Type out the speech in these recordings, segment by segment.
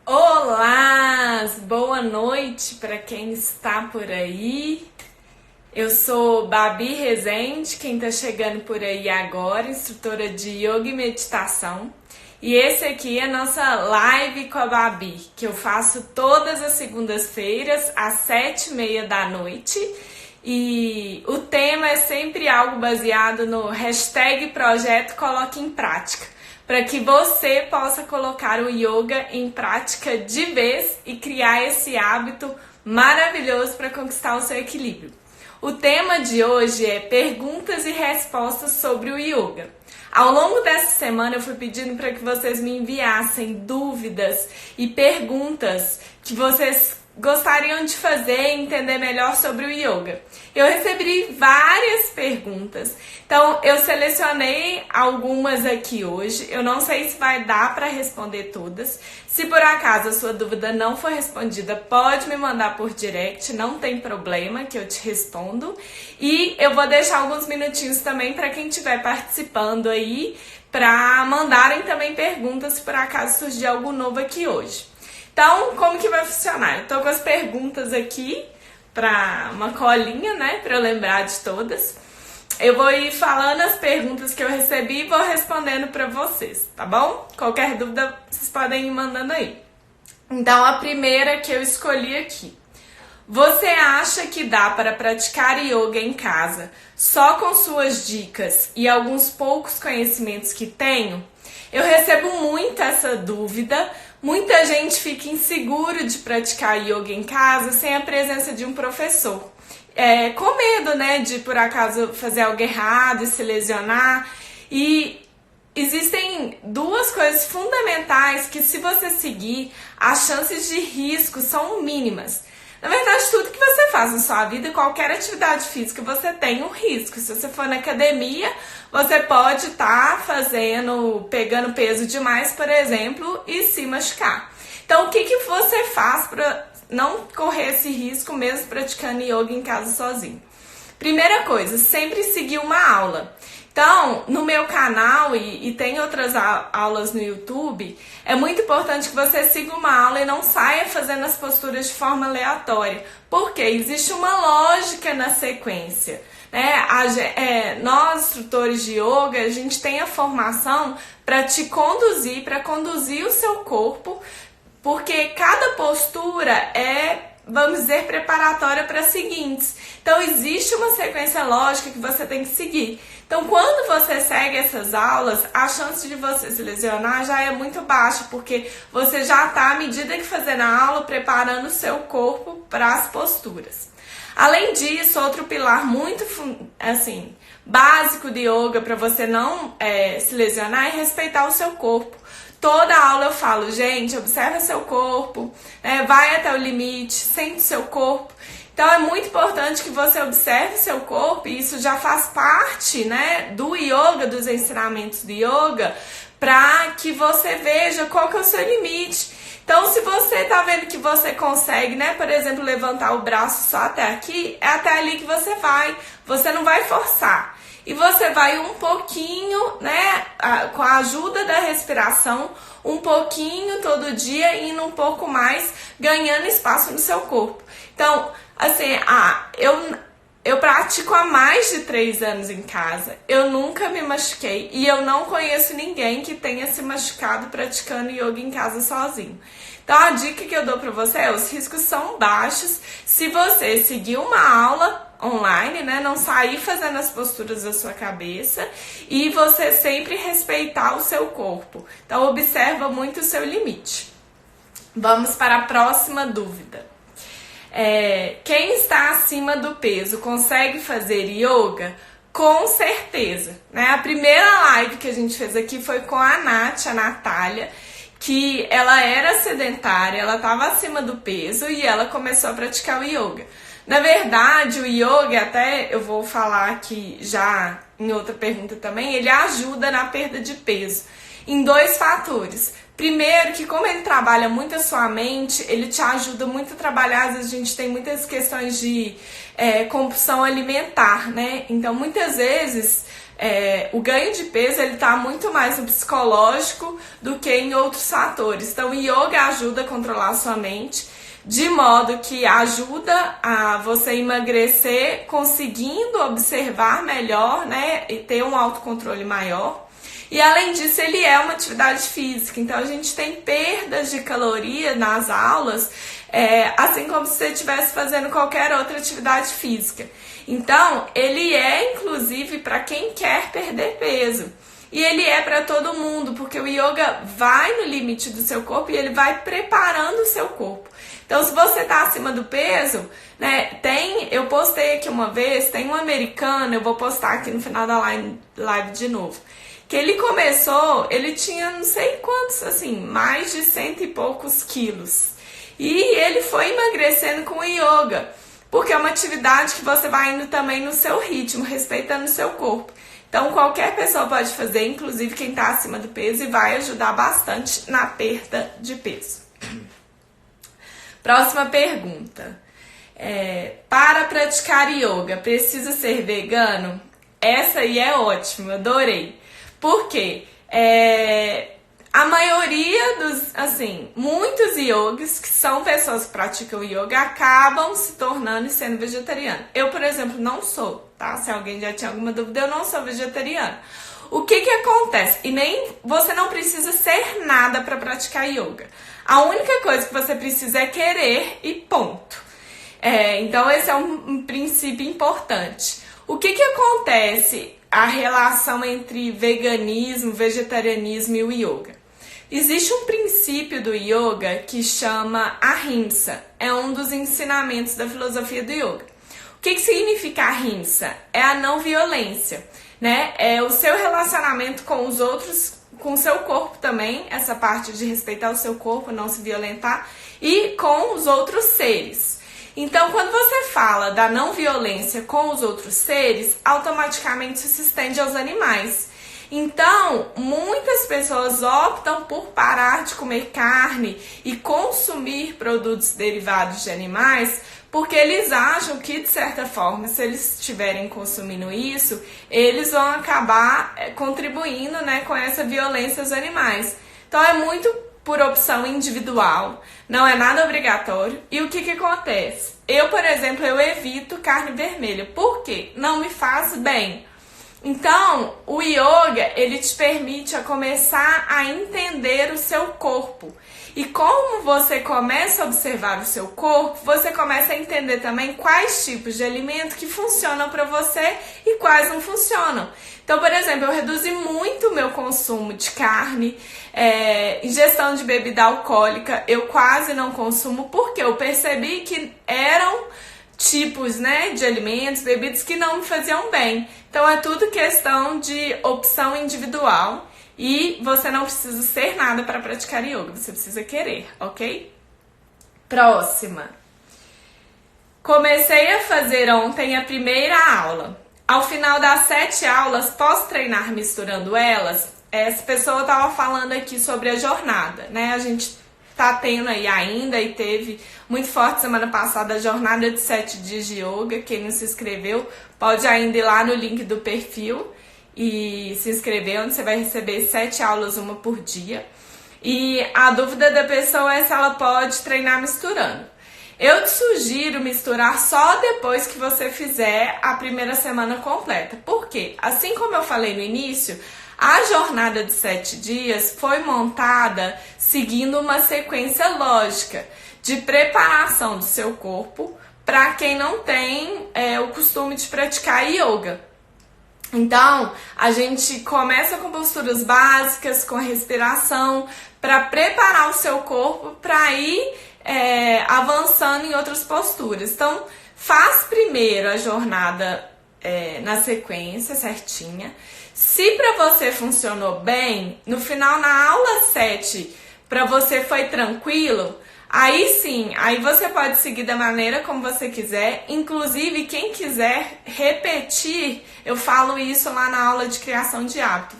Olá, boa noite para quem está por aí. Eu sou Babi Rezende, quem está chegando por aí agora, instrutora de yoga e meditação. E esse aqui é a nossa live com a Babi, que eu faço todas as segundas-feiras às 7h30 da noite. E o tema é sempre algo baseado no hashtag Projeto Coloque em Prática, para que você possa colocar o yoga em prática de vez e criar esse hábito maravilhoso para conquistar o seu equilíbrio. O tema de hoje é perguntas e respostas sobre o yoga. Ao longo dessa semana eu fui pedindo para que vocês me enviassem dúvidas e perguntas que vocês gostariam de fazer e entender melhor sobre o yoga. Eu recebi várias perguntas, então eu selecionei algumas aqui hoje. Eu não sei se vai dar para responder todas. Se por acaso a sua dúvida não for respondida, pode me mandar por direct, não tem problema que eu te respondo. E eu vou deixar alguns minutinhos também para quem estiver participando aí, para mandarem também perguntas se por acaso surgir algo novo aqui hoje. Então, como que vai funcionar? Eu tô com as perguntas aqui para uma colinha, né, para eu lembrar de todas. Eu vou ir falando as perguntas que eu recebi e vou respondendo para vocês, tá bom? Qualquer dúvida, vocês podem ir mandando aí. Então, a primeira que eu escolhi aqui. Você acha que dá para praticar yoga em casa só com suas dicas e alguns poucos conhecimentos que tenho? Eu recebo muito essa dúvida. Muita gente fica inseguro de praticar yoga em casa sem a presença de um professor. Com medo, né, de por acaso fazer algo errado e se lesionar. E existem duas coisas fundamentais que, se você seguir, as chances de risco são mínimas. Na verdade, tudo que você faz na sua vida, qualquer atividade física, você tem um risco. Se você for na academia, você pode estar pegando peso demais, por exemplo, e se machucar. Então, o que você faz para não correr esse risco mesmo praticando yoga em casa sozinho? Primeira coisa, sempre seguir uma aula. Então, no meu canal e tem outras aulas no YouTube, é muito importante que você siga uma aula e não saia fazendo as posturas de forma aleatória, porque existe uma lógica na sequência, né? Nós, instrutores de yoga, a gente tem a formação para te conduzir, para conduzir o seu corpo, porque cada postura é, vamos dizer, preparatória para as seguintes. Então, existe uma sequência lógica que você tem que seguir. Então, quando você segue essas aulas, a chance de você se lesionar já é muito baixa, porque você já está, à medida que fazendo a aula, preparando o seu corpo para as posturas. Além disso, outro pilar muito básico de yoga para você não se lesionar é respeitar o seu corpo. Toda aula eu falo, gente, observa seu corpo, vai até o limite, sente seu corpo. Então é muito importante que você observe seu corpo, e isso já faz parte, né, do yoga, dos ensinamentos do yoga, para que você veja qual que é o seu limite. Então, se você tá vendo que você consegue, né, por exemplo, levantar o braço só até aqui, é até ali que você não vai forçar. E você vai um pouquinho, né, com a ajuda da respiração, um pouquinho todo dia, indo um pouco mais, ganhando espaço no seu corpo. Então, assim, eu pratico há mais de 3 anos em casa. Eu nunca me machuquei e eu não conheço ninguém que tenha se machucado praticando yoga em casa sozinho. Então, a dica que eu dou pra você é: os riscos são baixos se você seguir uma aula online, né? Não sair fazendo as posturas da sua cabeça, e você sempre respeitar o seu corpo. Então, observa muito o seu limite. Vamos para a próxima dúvida. Quem está acima do peso consegue fazer yoga? Com certeza, né? A primeira live que a gente fez aqui foi com a Nath, a Natália, que ela era sedentária, ela estava acima do peso e ela começou a praticar o yoga. Na verdade, o yoga, até eu vou falar aqui já em outra pergunta também, ele ajuda na perda de peso em 2 fatores. Primeiro, que como ele trabalha muito a sua mente, ele te ajuda muito a trabalhar. Às vezes a gente tem muitas questões de compulsão alimentar, né? Então, muitas vezes o ganho de peso ele tá muito mais no psicológico do que em outros fatores. Então, o yoga ajuda a controlar a sua mente, de modo que ajuda a você emagrecer conseguindo observar melhor, né, e ter um autocontrole maior. E além disso, ele é uma atividade física, então a gente tem perdas de caloria nas aulas, assim como se você estivesse fazendo qualquer outra atividade física. Então, ele é inclusive para quem quer perder peso. E ele é para todo mundo, porque o yoga vai no limite do seu corpo e ele vai preparando o seu corpo. Então, se você está acima do peso, né, eu postei aqui uma vez, tem um americano, eu vou postar aqui no final da live de novo, que ele começou, ele tinha não sei quantos, assim, mais de 100 e poucos quilos. E ele foi emagrecendo com o yoga, porque é uma atividade que você vai indo também no seu ritmo, respeitando o seu corpo. Então, qualquer pessoa pode fazer, inclusive quem está acima do peso, e vai ajudar bastante na perda de peso. Próxima pergunta. Para praticar yoga, precisa ser vegano? Essa aí é ótima, adorei. Por quê? A maioria muitos yogis, que são pessoas que praticam yoga, acabam se tornando e sendo vegetarianos. Eu, por exemplo, não sou, tá? Se alguém já tinha alguma dúvida, eu não sou vegetariana. O que acontece? E nem você não precisa ser nada para praticar yoga. A única coisa que você precisa é querer e ponto. Então, esse é um princípio importante. O que acontece? A relação entre veganismo, vegetarianismo e o yoga. Existe um princípio do yoga que chama ahimsa. É um dos ensinamentos da filosofia do yoga. O que significa ahimsa? É a não violência, né? É o seu relacionamento com os outros, com o seu corpo também, essa parte de respeitar o seu corpo, não se violentar, e com os outros seres. Então, quando você fala da não violência com os outros seres, automaticamente isso se estende aos animais. Então, muitas pessoas optam por parar de comer carne e consumir produtos derivados de animais, porque eles acham que, de certa forma, se eles estiverem consumindo isso, eles vão acabar contribuindo, né, com essa violência aos animais. Então, é muito por opção individual, não é nada obrigatório. E o que acontece? Eu, por exemplo, eu evito carne vermelha. Por quê? Não me faz bem. Então, o yoga, ele te permite a começar a entender o seu corpo. E como você começa a observar o seu corpo, você começa a entender também quais tipos de alimento que funcionam para você e quais não funcionam. Então, por exemplo, eu reduzi muito o meu consumo de carne, ingestão de bebida alcoólica, eu quase não consumo, porque eu percebi que eram tipos, né, de alimentos, bebidas que não me faziam bem. Então é tudo questão de opção individual e você não precisa ser nada para praticar yoga, você precisa querer, ok? Próxima. Comecei a fazer ontem a primeira aula. Ao final das 7 aulas, posso treinar misturando elas? Essa pessoa estava falando aqui sobre a jornada, né? A gente tá tendo aí ainda e teve muito forte semana passada a jornada de 7 dias de yoga. Quem não se inscreveu pode ainda ir lá no link do perfil e se inscrever, onde você vai receber 7 aulas, uma por dia. E a dúvida da pessoa é se ela pode treinar misturando. Eu te sugiro misturar só depois que você fizer a primeira semana completa. Por quê? Assim como eu falei no início, a jornada de 7 dias foi montada seguindo uma sequência lógica de preparação do seu corpo para quem não tem o costume de praticar yoga. Então, a gente começa com posturas básicas, com a respiração, para preparar o seu corpo para ir avançando em outras posturas. Então, faz primeiro a jornada na sequência certinha. Se para você funcionou bem, no final, na aula 7, para você foi tranquilo, aí sim, aí você pode seguir da maneira como você quiser. Inclusive, quem quiser repetir, eu falo isso lá na aula de criação de hábito,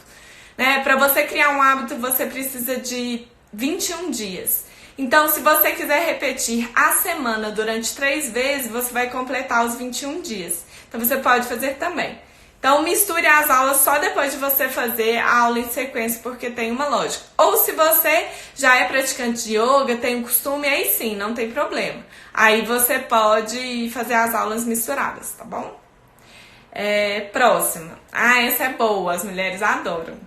né? Para você criar um hábito, você precisa de 21 dias. Então, se você quiser repetir a semana durante 3 vezes, você vai completar os 21 dias. Então, você pode fazer também. Então misture as aulas só depois de você fazer a aula em sequência, porque tem uma lógica. Ou se você já é praticante de yoga, tem um costume, aí sim, não tem problema. Aí você pode fazer as aulas misturadas, tá bom? Próxima. Essa é boa, as mulheres adoram.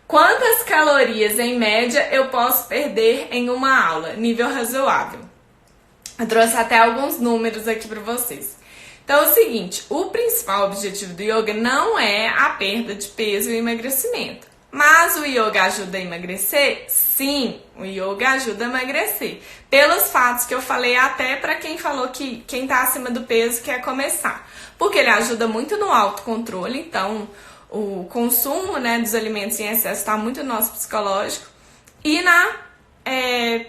Quantas calorias em média eu posso perder em uma aula? Nível razoável. Eu trouxe até alguns números aqui para vocês. Então é o seguinte, o principal objetivo do yoga não é a perda de peso e o emagrecimento. Mas o yoga ajuda a emagrecer? Sim, o yoga ajuda a emagrecer. Pelos fatos que eu falei até para quem falou que quem está acima do peso quer começar. Porque ele ajuda muito no autocontrole, então o consumo, né, dos alimentos em excesso está muito no nosso psicológico. E na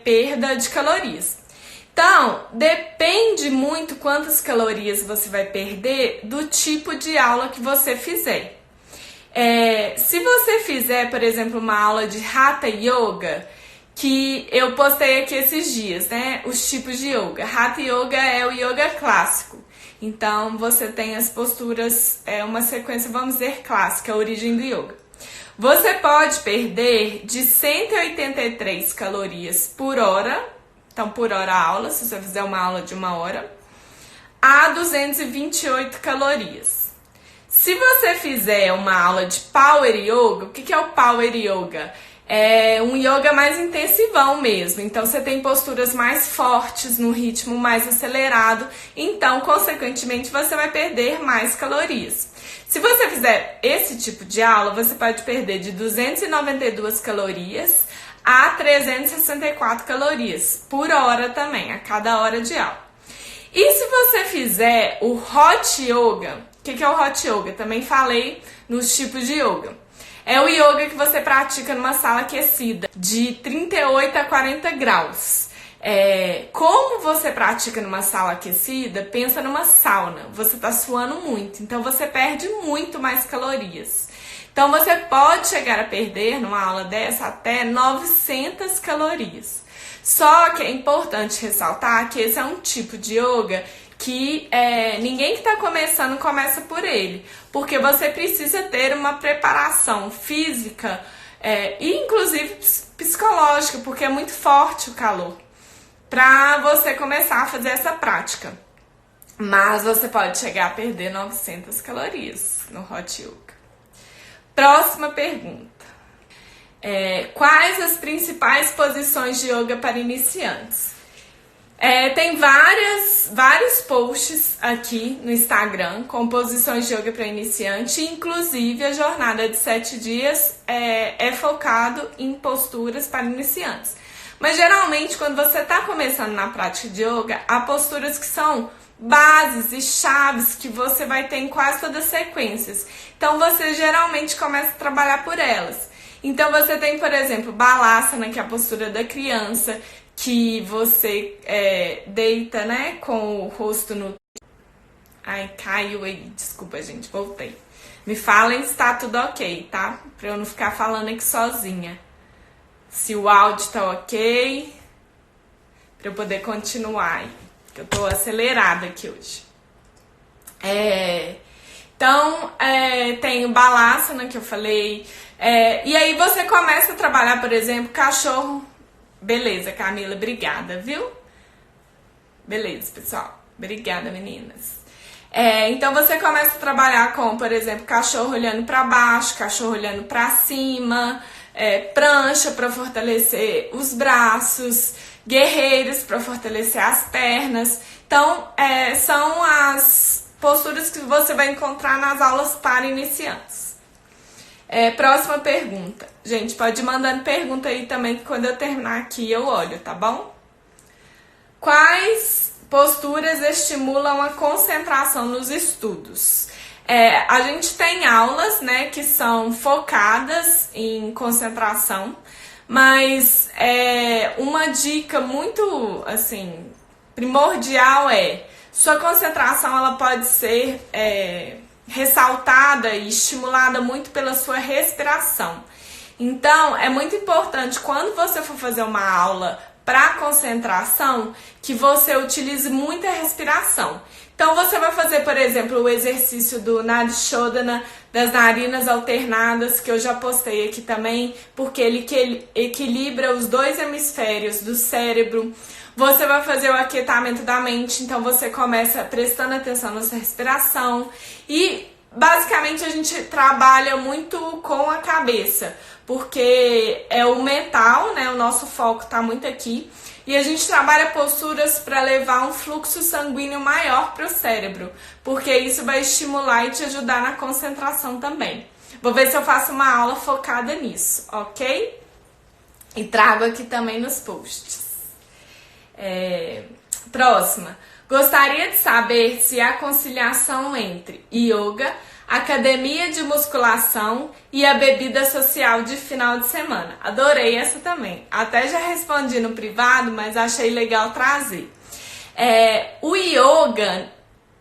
perda de calorias. Então, depende muito quantas calorias você vai perder do tipo de aula que você fizer. Se você fizer, por exemplo, uma aula de Hatha Yoga, que eu postei aqui esses dias, né? Os tipos de yoga. Hatha Yoga é o yoga clássico. Então, você tem as posturas, uma sequência, vamos dizer, clássica, a origem do yoga. Você pode perder de 183 calorias por hora, então por hora aula, se você fizer uma aula de 1 hora, a 228 calorias. Se você fizer uma aula de Power Yoga, o que é o Power Yoga? É um yoga mais intensivão mesmo, então você tem posturas mais fortes, no ritmo mais acelerado, então consequentemente você vai perder mais calorias. Se você fizer esse tipo de aula, você pode perder de 292 calorias a 364 calorias por hora também, a cada hora de aula. E se você fizer o Hot Yoga, o que é o Hot Yoga? Também falei nos tipos de yoga. É o yoga que você pratica numa sala aquecida, de 38 a 40 graus. Como você pratica numa sala aquecida, pensa numa sauna. Você está suando muito, então você perde muito mais calorias. Então você pode chegar a perder numa aula dessa até 900 calorias. Só que é importante ressaltar que esse é um tipo de yoga que ninguém que está começando começa por ele, porque você precisa ter uma preparação física e inclusive psicológica, porque é muito forte o calor, para você começar a fazer essa prática. Mas você pode chegar a perder 900 calorias no Hot Yoga. Próxima pergunta. Quais as principais posições de yoga para iniciantes? Tem vários posts aqui no Instagram com posições de yoga para iniciante, inclusive a jornada de 7 dias é focado em posturas para iniciantes. Mas geralmente quando você está começando na prática de yoga, há posturas que são bases e chaves que você vai ter em quase todas as sequências. Então você geralmente começa a trabalhar por elas. Então você tem, por exemplo, Balasana, que é a postura da criança, que você deita, né, com o rosto no... Ai, caiu aí, desculpa, gente, voltei. Me falem se tá tudo ok, tá? Pra eu não ficar falando aqui sozinha. Se o áudio tá ok, pra eu poder continuar aí, que eu tô acelerada aqui hoje. Então, tem o Balasana, que eu falei, e aí você começa a trabalhar, por exemplo, cachorro. Beleza, Camila, obrigada, viu? Beleza, pessoal. Obrigada, meninas. Então você começa a trabalhar com, por exemplo, cachorro olhando para baixo, cachorro olhando para cima, prancha para fortalecer os braços, guerreiros para fortalecer as pernas. Então, são as posturas que você vai encontrar nas aulas para iniciantes. Próxima pergunta. Gente, pode ir mandando pergunta aí também, que quando eu terminar aqui eu olho, tá bom? Quais posturas estimulam a concentração nos estudos? A gente tem aulas, né, que são focadas em concentração, mas uma dica muito, assim, primordial sua concentração ela pode ser ressaltada e estimulada muito pela sua respiração. Então, é muito importante quando você for fazer uma aula para concentração que você utilize muita respiração. Então você vai fazer, por exemplo, o exercício do Nadi Shodhana, das narinas alternadas, que eu já postei aqui também, porque ele equilibra os dois hemisférios do cérebro. Você vai fazer o aquietamento da mente, então você começa prestando atenção na sua respiração. E basicamente a gente trabalha muito com a cabeça, porque é o mental, né? O nosso foco está muito aqui. E a gente trabalha posturas para levar um fluxo sanguíneo maior para o cérebro, porque isso vai estimular e te ajudar na concentração também. Vou ver se eu faço uma aula focada nisso, ok? E trago aqui também nos posts. Próxima. Gostaria de saber se a conciliação entre yoga, academia de musculação e a bebida social de final de semana. Adorei essa também. Até já respondi no privado, mas achei legal trazer. O yoga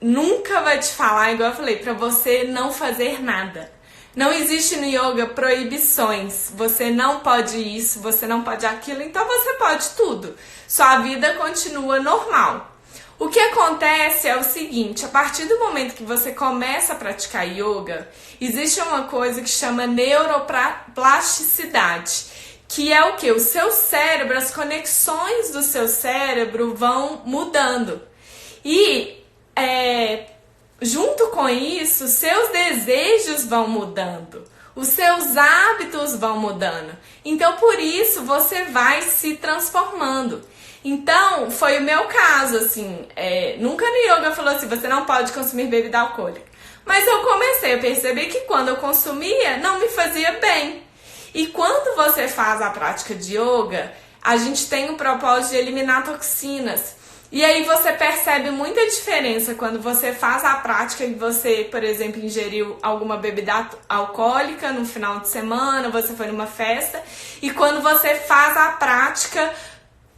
nunca vai te falar, igual eu falei, para você não fazer nada. Não existe no yoga proibições. Você não pode isso, você não pode aquilo, então você pode tudo. Sua vida continua normal. O que acontece é o seguinte, a partir do momento que você começa a praticar yoga, existe uma coisa que chama neuroplasticidade, que é o que? O seu cérebro, as conexões do seu cérebro vão mudando. E junto com isso, seus desejos vão mudando, os seus hábitos vão mudando. Então, por isso, você vai se transformando. Então, foi o meu caso, assim, nunca no yoga falou assim, você não pode consumir bebida alcoólica. Mas eu comecei a perceber que quando eu consumia, não me fazia bem. E quando você faz a prática de yoga, a gente tem o propósito de eliminar toxinas. E aí você percebe muita diferença quando você faz a prática e você, por exemplo, ingeriu alguma bebida alcoólica no final de semana, você foi numa festa, e quando você faz a prática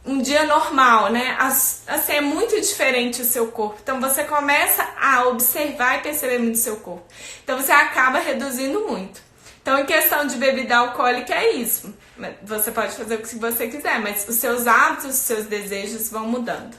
um dia normal, né? Assim, é muito diferente o seu corpo. Então, você começa a observar e perceber muito o seu corpo. Então, você acaba reduzindo muito. Então, em questão de bebida alcoólica, é isso. Você pode fazer o que você quiser, mas os seus hábitos, os seus desejos vão mudando.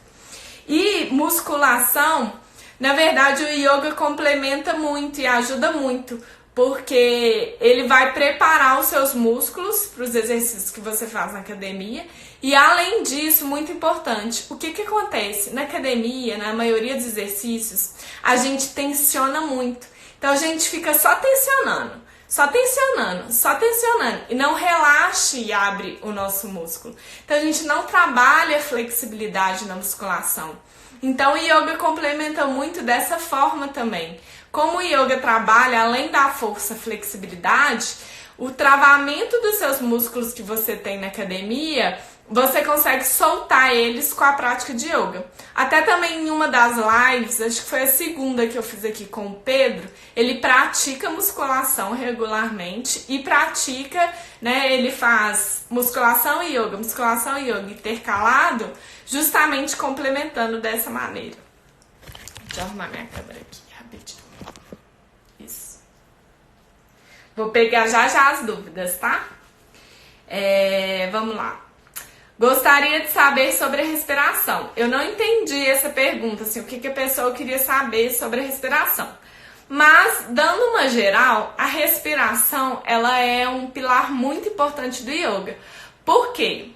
E musculação, na verdade, o yoga complementa muito e ajuda muito, porque ele vai preparar os seus músculos para os exercícios que você faz na academia. E além disso, muito importante, o que acontece? Na academia, na maioria dos exercícios, a gente tensiona muito. Então a gente fica só tensionando, e não relaxa e abre o nosso músculo. Então a gente não trabalha flexibilidade na musculação. Então o yoga complementa muito dessa forma também. Como o yoga trabalha além da força, flexibilidade, o travamento dos seus músculos que você tem na academia, você consegue soltar eles com a prática de yoga. Até também em uma das lives, acho que foi a segunda que eu fiz aqui com o Pedro, ele pratica musculação regularmente e pratica, né, ele faz musculação e yoga intercalado, justamente complementando dessa maneira. Deixa eu arrumar minha câmera aqui rapidinho. Isso. Vou pegar já as dúvidas, tá? Vamos lá. Gostaria de saber sobre a respiração. Eu não entendi essa pergunta, assim, o que a pessoa queria saber sobre a respiração. Mas, dando uma geral, a respiração, ela é um pilar muito importante do yoga. Por quê?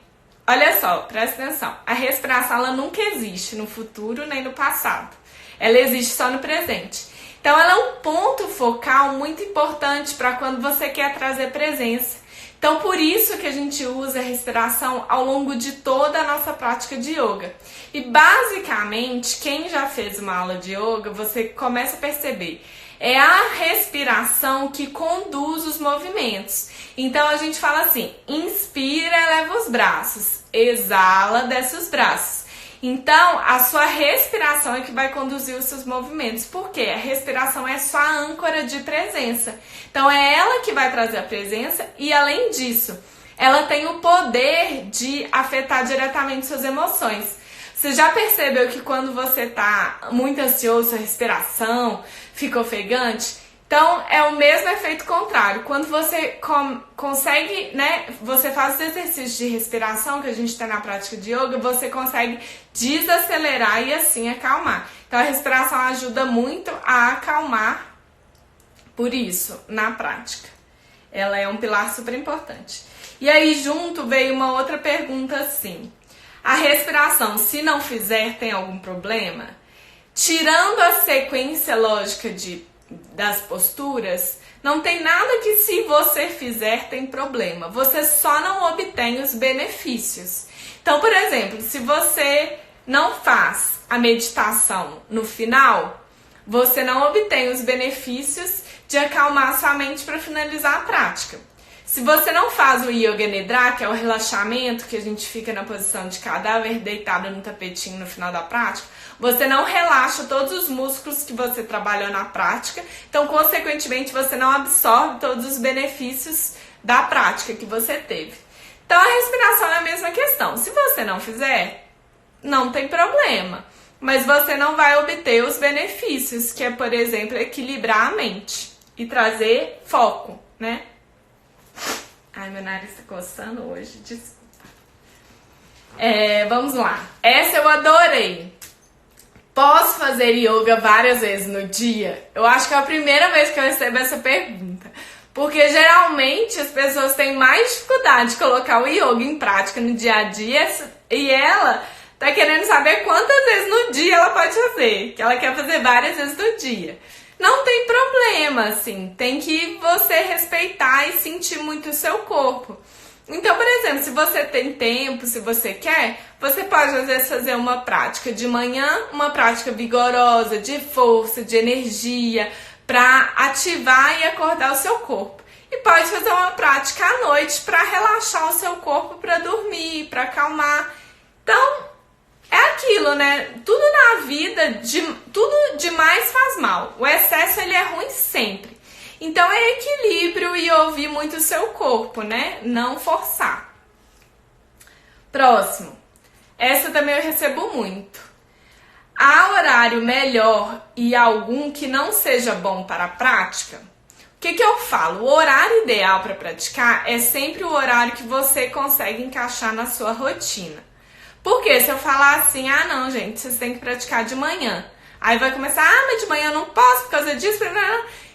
Olha só, presta atenção. A respiração, ela nunca existe no futuro nem no passado. Ela existe só no presente. Então, ela é um ponto focal muito importante para quando você quer trazer presença. Então, por isso que a gente usa a respiração ao longo de toda a nossa prática de yoga. E, basicamente, quem já fez uma aula de yoga, você começa a perceber, é a respiração que conduz os movimentos. Então, a gente fala assim, inspira, eleva os braços, exala, desce os braços. Então, a sua respiração é que vai conduzir os seus movimentos. Por quê? A respiração é sua âncora de presença. Então, é ela que vai trazer a presença e, além disso, ela tem o poder de afetar diretamente suas emoções. Você já percebeu que quando você está muito ansioso, a respiração fica ofegante? Então, é o mesmo efeito contrário. Quando você consegue, né, você faz os exercícios de respiração que a gente tem na prática de yoga, você consegue desacelerar e assim acalmar. Então, a respiração ajuda muito a acalmar, por isso, na prática. Ela é um pilar super importante. E aí, junto, veio uma outra pergunta assim. A respiração, se não fizer, tem algum problema? Tirando a sequência lógica das posturas, não tem nada que se você fizer tem problema. Você só não obtém os benefícios. Então, por exemplo, se você não faz a meditação no final, você não obtém os benefícios de acalmar sua mente para finalizar a prática. Se você não faz o Yoga Nidra, que é o relaxamento, que a gente fica na posição de cadáver deitado no tapetinho no final da prática, você não relaxa todos os músculos que você trabalhou na prática, então, consequentemente, você não absorve todos os benefícios da prática que você teve. Então, a respiração é a mesma questão. Se você não fizer, não tem problema, mas você não vai obter os benefícios, que é, por exemplo, equilibrar a mente e trazer foco, né? Ai, meu nariz tá coçando hoje, desculpa. Vamos lá. Essa eu adorei. Posso fazer yoga várias vezes no dia? Eu acho que é a primeira vez que eu recebo essa pergunta. Porque geralmente as pessoas têm mais dificuldade de colocar o yoga em prática no dia a dia e ela tá querendo saber quantas vezes no dia ela pode fazer. Que ela quer fazer várias vezes no dia. Não tem problema, assim, tem que você respeitar e sentir muito o seu corpo. Então, por exemplo, se você tem tempo, se você quer, você pode às vezes fazer uma prática de manhã, uma prática vigorosa, de força, de energia, para ativar e acordar o seu corpo. E pode fazer uma prática à noite para relaxar o seu corpo, para dormir, para acalmar. Então, é aquilo, né? Tudo na vida, tudo demais faz mal. O excesso, ele é ruim sempre. Então, é equilíbrio e ouvir muito o seu corpo, né? Não forçar. Próximo. Essa também eu recebo muito. Há horário melhor e algum que não seja bom para a prática? O que eu falo? O horário ideal para praticar é sempre o horário que você consegue encaixar na sua rotina. Porque se eu falar assim, não, gente, vocês têm que praticar de manhã. Aí vai começar, mas de manhã eu não posso por causa disso.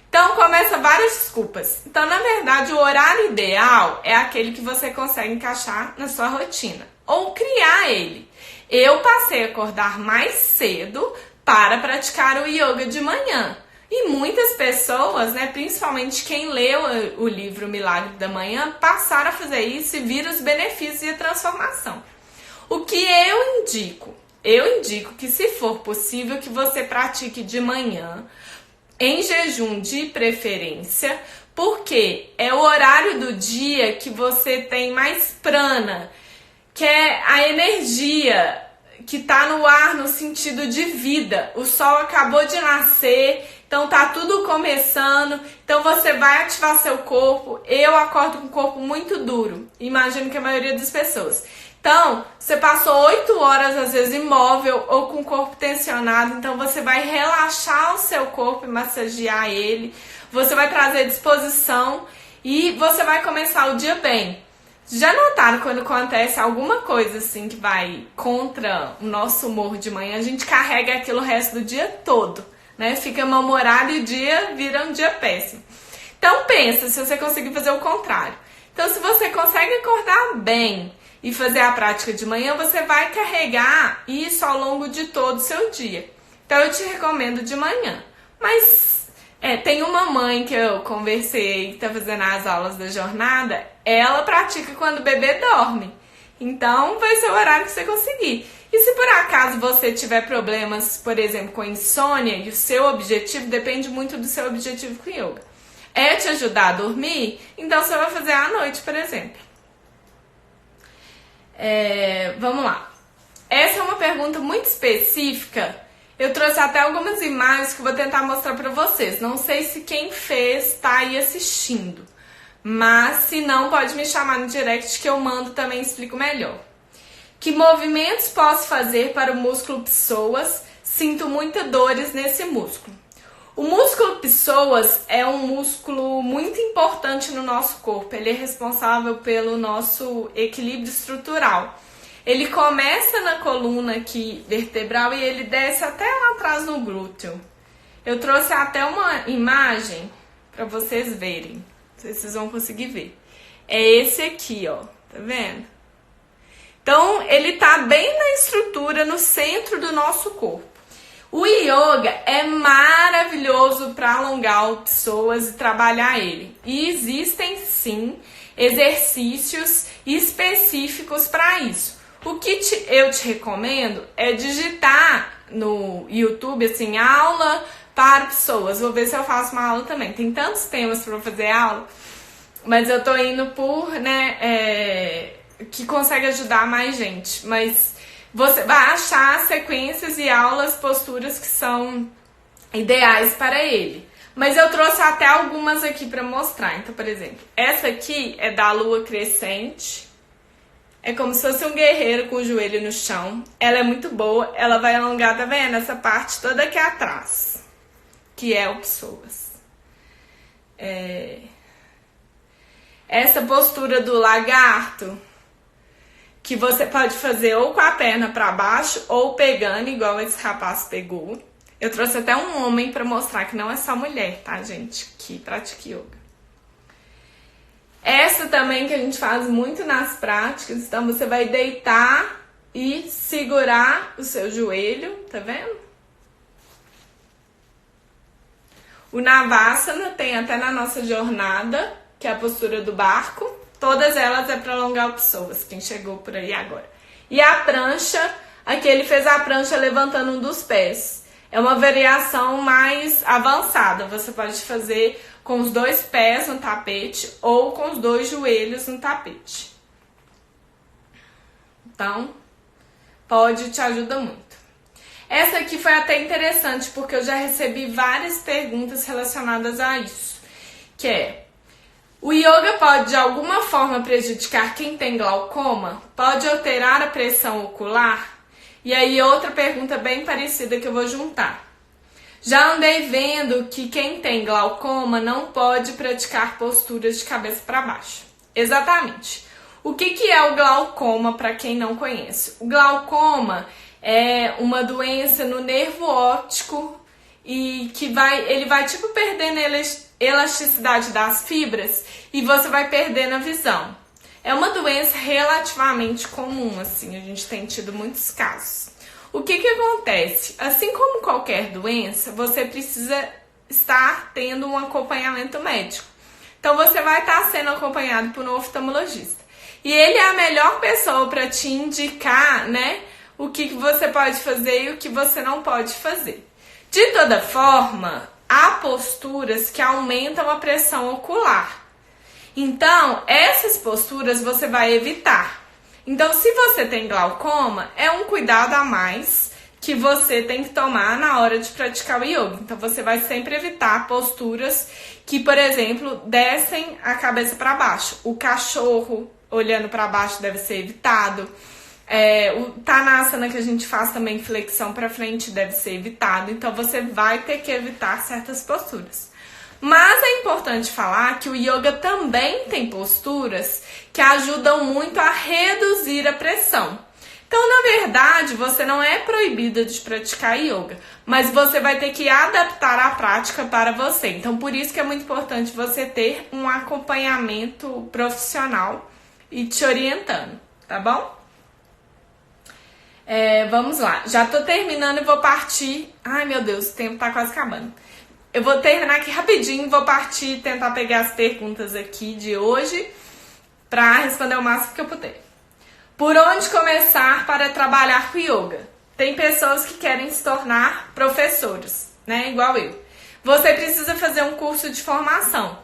Então começa várias desculpas. Então, na verdade, o horário ideal é aquele que você consegue encaixar na sua rotina. Ou criar ele. Eu passei a acordar mais cedo para praticar o yoga de manhã. E muitas pessoas, né, principalmente quem leu o livro Milagre da Manhã, passaram a fazer isso e viram os benefícios e a transformação. O que eu indico? Eu indico que, se for possível, que você pratique de manhã, em jejum de preferência, porque é o horário do dia que você tem mais prana, que é a energia que tá no ar no sentido de vida. O sol acabou de nascer, então tá tudo começando, então você vai ativar seu corpo. Eu acordo com o corpo muito duro, imagino que a maioria das pessoas. Então, você passou 8 horas, às vezes, imóvel ou com o corpo tensionado. Então, você vai relaxar o seu corpo e massagear ele. Você vai trazer disposição e você vai começar o dia bem. Já notaram quando acontece alguma coisa assim que vai contra o nosso humor de manhã? A gente carrega aquilo o resto do dia todo, né? Fica mal-humorado e o dia vira um dia péssimo. Então, pensa se você conseguir fazer o contrário. Então, se você consegue acordar bem e fazer a prática de manhã, você vai carregar isso ao longo de todo o seu dia. Então, eu te recomendo de manhã. Mas tem uma mãe que eu conversei, que está fazendo as aulas da jornada, ela pratica quando o bebê dorme. Então, vai ser o horário que você conseguir. E se por acaso você tiver problemas, por exemplo, com insônia, e o seu objetivo depende muito do seu objetivo com yoga, é te ajudar a dormir, então você vai fazer à noite, por exemplo. Vamos lá. Essa é uma pergunta muito específica. Eu trouxe até algumas imagens que eu vou tentar mostrar pra vocês. Não sei se quem fez tá aí assistindo, mas se não, pode me chamar no direct que eu mando também e explico melhor. Que movimentos posso fazer para o músculo psoas? Sinto muitas dores nesse músculo. O músculo psoas é um músculo muito importante no nosso corpo. Ele é responsável pelo nosso equilíbrio estrutural. Ele começa na coluna aqui vertebral e ele desce até lá atrás no glúteo. Eu trouxe até uma imagem para vocês verem. Não sei se vocês vão conseguir ver. É esse aqui, ó. Tá vendo? Então, ele tá bem na estrutura, no centro do nosso corpo. O yoga é maravilhoso para alongar o psoas e trabalhar ele. E existem, sim, exercícios específicos para isso. O que eu te recomendo é digitar no YouTube, assim, aula para psoas. Vou ver se eu faço uma aula também. Tem tantos temas para fazer aula, mas eu tô indo por, que consegue ajudar mais gente. Mas você vai achar sequências e aulas, posturas que são ideais para ele. Mas eu trouxe até algumas aqui para mostrar. Então, por exemplo, essa aqui é da lua crescente. É como se fosse um guerreiro com o joelho no chão. Ela é muito boa. Ela vai alongar, tá vendo? Essa parte toda aqui atrás, que é o psoas. Essa postura do lagarto, que você pode fazer ou com a perna para baixo ou pegando, igual esse rapaz pegou. Eu trouxe até um homem para mostrar que não é só mulher, tá, gente, que pratica yoga. Essa também que a gente faz muito nas práticas. Então, você vai deitar e segurar o seu joelho, tá vendo? O Navasana tem até na nossa jornada, que é a postura do barco. Todas elas é para alongar o psoas, quem chegou por aí agora. E a prancha, aqui ele fez a prancha levantando um dos pés. É uma variação mais avançada. Você pode fazer com os 2 pés no tapete ou com os 2 joelhos no tapete. Então, te ajuda muito. Essa aqui foi até interessante, porque eu já recebi várias perguntas relacionadas a isso. Que é: o yoga pode de alguma forma prejudicar quem tem glaucoma? Pode alterar a pressão ocular? E aí outra pergunta bem parecida que eu vou juntar. Já andei vendo que quem tem glaucoma não pode praticar posturas de cabeça para baixo. Exatamente. O que é o glaucoma para quem não conhece? O glaucoma é uma doença no nervo óptico e que ele vai tipo perdendo elasticidade das fibras e você vai perdendo a visão. É uma doença relativamente comum, assim, a gente tem tido muitos casos. O que acontece? Assim como qualquer doença, você precisa estar tendo um acompanhamento médico. Então você vai estar sendo acompanhado por um oftalmologista. E ele é a melhor pessoa para te indicar, né, o que você pode fazer e o que você não pode fazer. De toda forma, há posturas que aumentam a pressão ocular. Então, essas posturas você vai evitar. Então, se você tem glaucoma, é um cuidado a mais que você tem que tomar na hora de praticar o yoga. Então, você vai sempre evitar posturas que, por exemplo, descem a cabeça para baixo. O cachorro olhando para baixo deve ser evitado. O Tanasana, que a gente faz também flexão para frente, deve ser evitado. Então, você vai ter que evitar certas posturas. Mas é importante falar que o yoga também tem posturas que ajudam muito a reduzir a pressão. Então, na verdade, você não é proibida de praticar yoga, mas você vai ter que adaptar a prática para você. Então, por isso que é muito importante você ter um acompanhamento profissional e te orientando, tá bom? Vamos lá. Já tô terminando e vou partir. Ai, meu Deus, o tempo tá quase acabando. Eu vou terminar aqui rapidinho, vou partir, tentar pegar as perguntas aqui de hoje para responder o máximo que eu puder. Por onde começar para trabalhar com yoga? Tem pessoas que querem se tornar professores, né? Igual eu. Você precisa fazer um curso de formação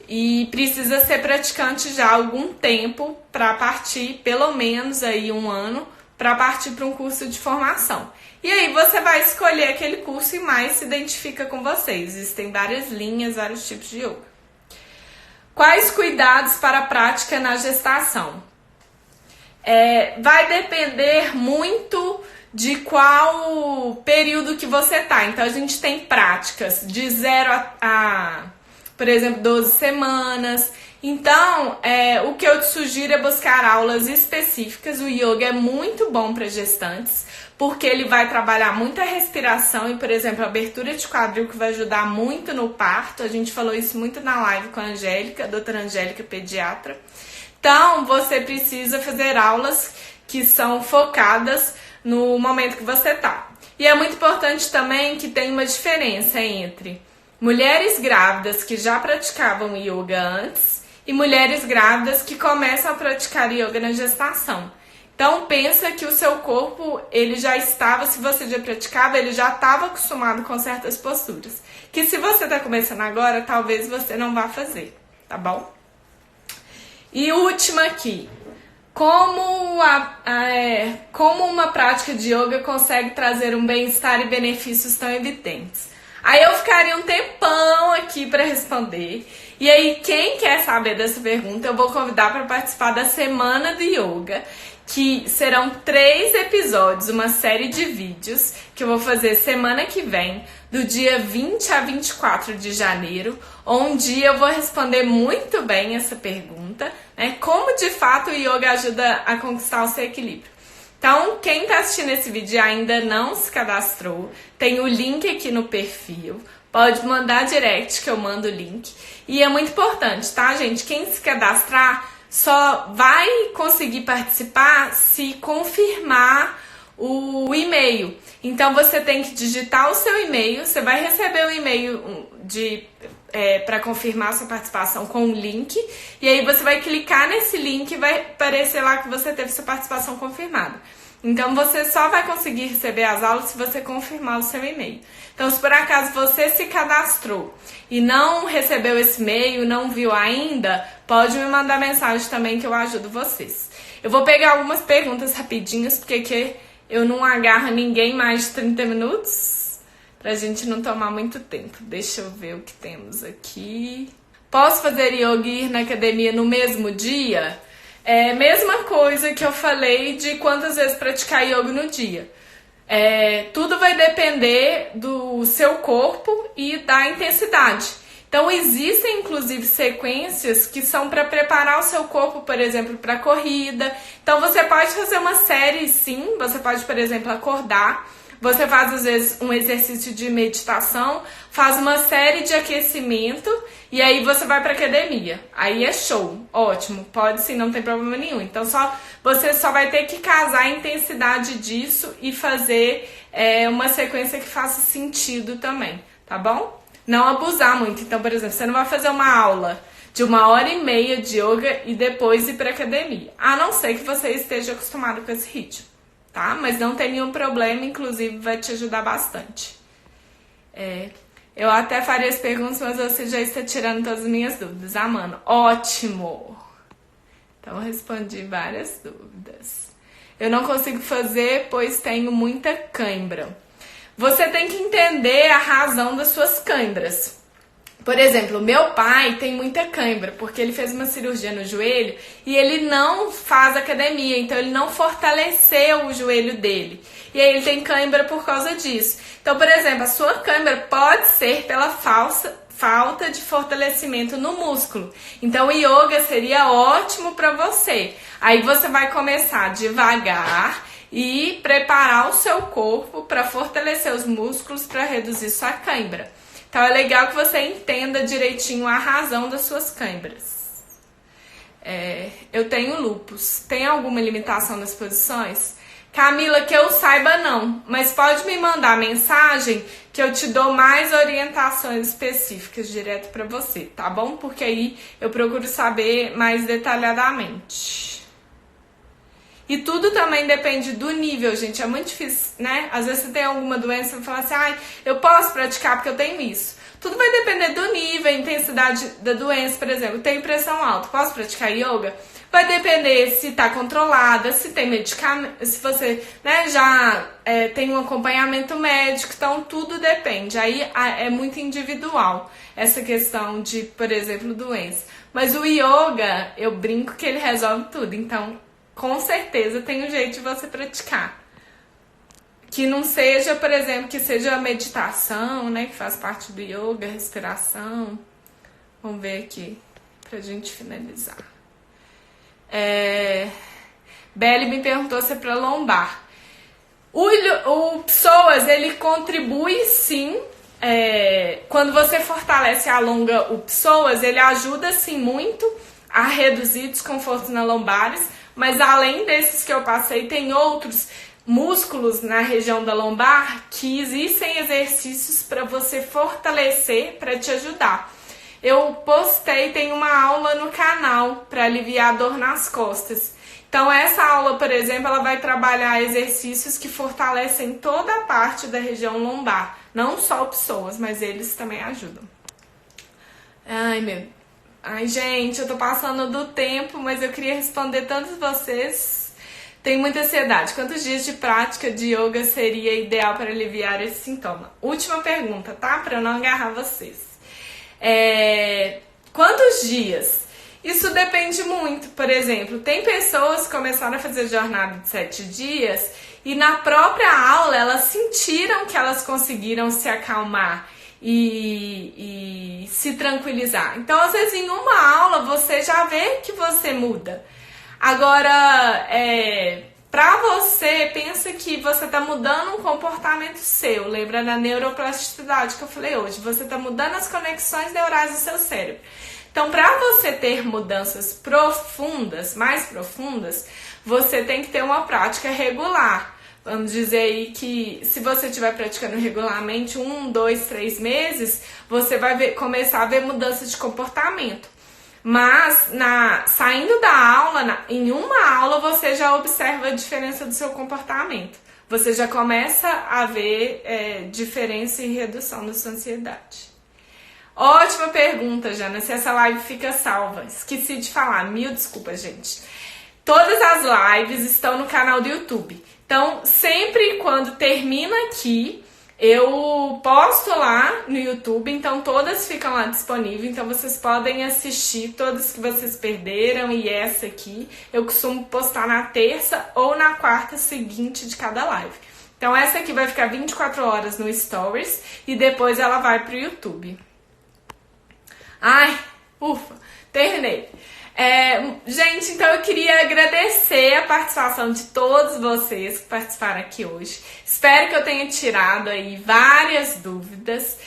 e precisa ser praticante já há algum tempo para partir, pelo menos aí 1 ano, para partir para um curso de formação. E aí você vai escolher aquele curso e mais se identifica com você. Existem várias linhas, vários tipos de yoga. Quais cuidados para a prática na gestação? Vai depender muito de qual período que você tá. Então a gente tem práticas de 0 por exemplo, 12 semanas. Então, o que eu te sugiro é buscar aulas específicas. O yoga é muito bom para gestantes, porque ele vai trabalhar muita respiração e, por exemplo, a abertura de quadril, que vai ajudar muito no parto. A gente falou isso muito na live com a Angélica, a doutora Angélica, pediatra. Então, você precisa fazer aulas que são focadas no momento que você tá. E é muito importante também que tem uma diferença entre mulheres grávidas que já praticavam yoga antes e mulheres grávidas que começam a praticar yoga na gestação. Então pensa que o seu corpo, ele já estava, se você já praticava, ele já estava acostumado com certas posturas. Que se você está começando agora, talvez você não vá fazer, tá bom? E última aqui. Como uma prática de yoga consegue trazer um bem-estar e benefícios tão evidentes? Aí eu ficaria um tempão aqui para responder. E aí, quem quer saber dessa pergunta, eu vou convidar para participar da Semana do Yoga, que serão 3 episódios, uma série de vídeos que eu vou fazer semana que vem, do dia 20 a 24 de janeiro, onde eu vou responder muito bem essa pergunta, né? Como de fato o yoga ajuda a conquistar o seu equilíbrio. Então, quem está assistindo esse vídeo e ainda não se cadastrou, tem o link aqui no perfil. Pode mandar direct que eu mando o link. E é muito importante, tá, gente? Quem se cadastrar só vai conseguir participar se confirmar o e-mail. Então, você tem que digitar o seu e-mail. Você vai receber o e-mail para confirmar a sua participação com o link. E aí você vai clicar nesse link e vai aparecer lá que você teve sua participação confirmada. Então você só vai conseguir receber as aulas se você confirmar o seu e-mail. Então, se por acaso você se cadastrou e não recebeu esse e-mail, não viu ainda, pode me mandar mensagem também que eu ajudo vocês. Eu vou pegar algumas perguntas rapidinhas, porque aqui eu não agarro ninguém mais de 30 minutos, pra gente não tomar muito tempo. Deixa eu ver o que temos aqui. Posso fazer yoga e ir na academia no mesmo dia? Mesma coisa que eu falei de quantas vezes praticar yoga no dia. Tudo vai depender do seu corpo e da intensidade. Então, existem, inclusive, sequências que são para preparar o seu corpo, por exemplo, para corrida. Então, você pode fazer uma série, sim. Você pode, por exemplo, acordar. Você faz, às vezes, um exercício de meditação, faz uma série de aquecimento e aí você vai pra academia. Aí é show, ótimo, pode sim, não tem problema nenhum. Então você só vai ter que casar a intensidade disso e fazer uma sequência que faça sentido também, tá bom? Não abusar muito. Então, por exemplo, você não vai fazer uma aula de 1h30 de yoga e depois ir pra academia. A não ser que você esteja acostumado com esse ritmo. Tá? Mas não tem nenhum problema, inclusive vai te ajudar bastante. Eu até faria as perguntas, mas você já está tirando todas as minhas dúvidas. Mano, ótimo! Então, eu respondi várias dúvidas. Eu não consigo fazer, pois tenho muita cãibra. Você tem que entender a razão das suas cãibras. Por exemplo, meu pai tem muita cãibra, porque ele fez uma cirurgia no joelho e ele não faz academia, então ele não fortaleceu o joelho dele. E aí ele tem cãibra por causa disso. Então, por exemplo, a sua cãibra pode ser pela falta de fortalecimento no músculo. Então, o yoga seria ótimo para você. Aí você vai começar devagar e preparar o seu corpo para fortalecer os músculos para reduzir sua cãibra. Então é legal que você entenda direitinho a razão das suas cãibras. Eu tenho lúpus. Tem alguma limitação nas posições? Camila, que eu saiba não, mas pode me mandar mensagem que eu te dou mais orientações específicas direto para você, tá bom? Porque aí eu procuro saber mais detalhadamente. E tudo também depende do nível, gente. É muito difícil, né? Às vezes você tem alguma doença e fala assim, eu posso praticar porque eu tenho isso. Tudo vai depender do nível, intensidade da doença, por exemplo. Eu tenho pressão alta, posso praticar yoga? Vai depender se tá controlada, se tem medicamento, se você já tem um acompanhamento médico. Então, tudo depende. Aí é muito individual essa questão de, por exemplo, doença. Mas o yoga, eu brinco que ele resolve tudo. Então, com certeza tem um jeito de você praticar. Que não seja, por exemplo, que seja a meditação, né? Que faz parte do yoga, respiração. Vamos ver aqui, pra gente finalizar. Belle me perguntou se é pra lombar. O psoas, ele contribui sim. Quando você fortalece e alonga o psoas, ele ajuda sim muito a reduzir desconfortos na lombares, mas além desses que eu passei, tem outros músculos na região da lombar que existem exercícios para você fortalecer, para te ajudar. Eu postei, tem uma aula no canal para aliviar a dor nas costas. Então essa aula, por exemplo, ela vai trabalhar exercícios que fortalecem toda a parte da região lombar. Não só psoas, mas eles também ajudam. Ai, gente, eu tô passando do tempo, mas eu queria responder todos vocês. Tenho muita ansiedade. Quantos dias de prática de yoga seria ideal para aliviar esse sintoma? Última pergunta, tá? Para eu não agarrar vocês. Quantos dias? Isso depende muito. Por exemplo, tem pessoas que começaram a fazer jornada de 7 dias e na própria aula elas sentiram que elas conseguiram se acalmar e se tranquilizar. Então, às vezes, em uma aula você já vê que você muda. Agora, pra você, pensa que você tá mudando um comportamento seu. Lembra da neuroplasticidade que eu falei hoje? Você tá mudando as conexões neurais do seu cérebro. Então, para você ter mudanças profundas, mais profundas, você tem que ter uma prática regular. Vamos dizer aí que se você estiver praticando regularmente 1, 2, 3 meses, você vai começar a ver mudanças de comportamento. Mas saindo da aula, em uma aula, você já observa a diferença do seu comportamento. Você já começa a ver diferença e redução da sua ansiedade. Ótima pergunta, Jana, se essa live fica salva. Esqueci de falar, mil desculpas, gente. Todas as lives estão no canal do YouTube. Então, sempre quando termina aqui, eu posto lá no YouTube, então todas ficam lá disponíveis. Então, vocês podem assistir todas que vocês perderam e essa aqui. Eu costumo postar na terça ou na quarta seguinte de cada live. Então, essa aqui vai ficar 24 horas no Stories e depois ela vai pro YouTube. Ai, ufa, terminei. Gente, então eu queria agradecer a participação de todos vocês que participaram aqui hoje. Espero que eu tenha tirado aí várias dúvidas.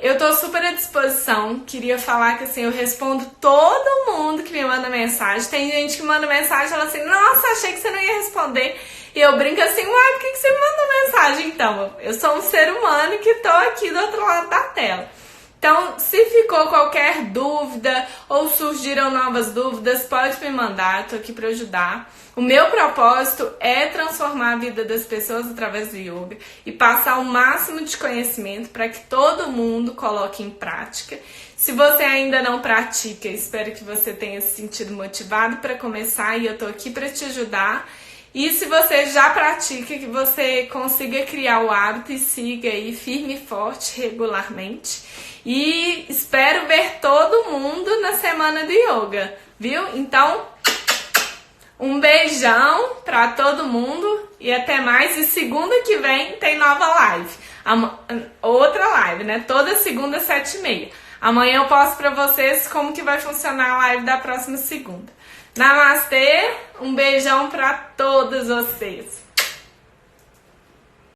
Eu tô super à disposição. Queria falar que assim, eu respondo todo mundo que me manda mensagem. Tem gente que manda mensagem e fala assim, nossa, achei que você não ia responder. E eu brinco assim, uai, por que você me manda mensagem então? Eu sou um ser humano que tô aqui do outro lado da tela. Então, se ficou qualquer dúvida ou surgiram novas dúvidas, pode me mandar, tô aqui para ajudar. O meu propósito é transformar a vida das pessoas através do yoga e passar o máximo de conhecimento para que todo mundo coloque em prática. Se você ainda não pratica, espero que você tenha se sentido motivado para começar e eu tô aqui para te ajudar. E se você já pratica, que você consiga criar o hábito e siga aí firme e forte regularmente. E espero ver todo mundo na semana do yoga, viu? Então, um beijão pra todo mundo e até mais. E segunda que vem tem nova live. Outra live, né? Toda segunda, 7h30. Amanhã eu posto pra vocês como que vai funcionar a live da próxima segunda. Namastê, um beijão pra todos vocês.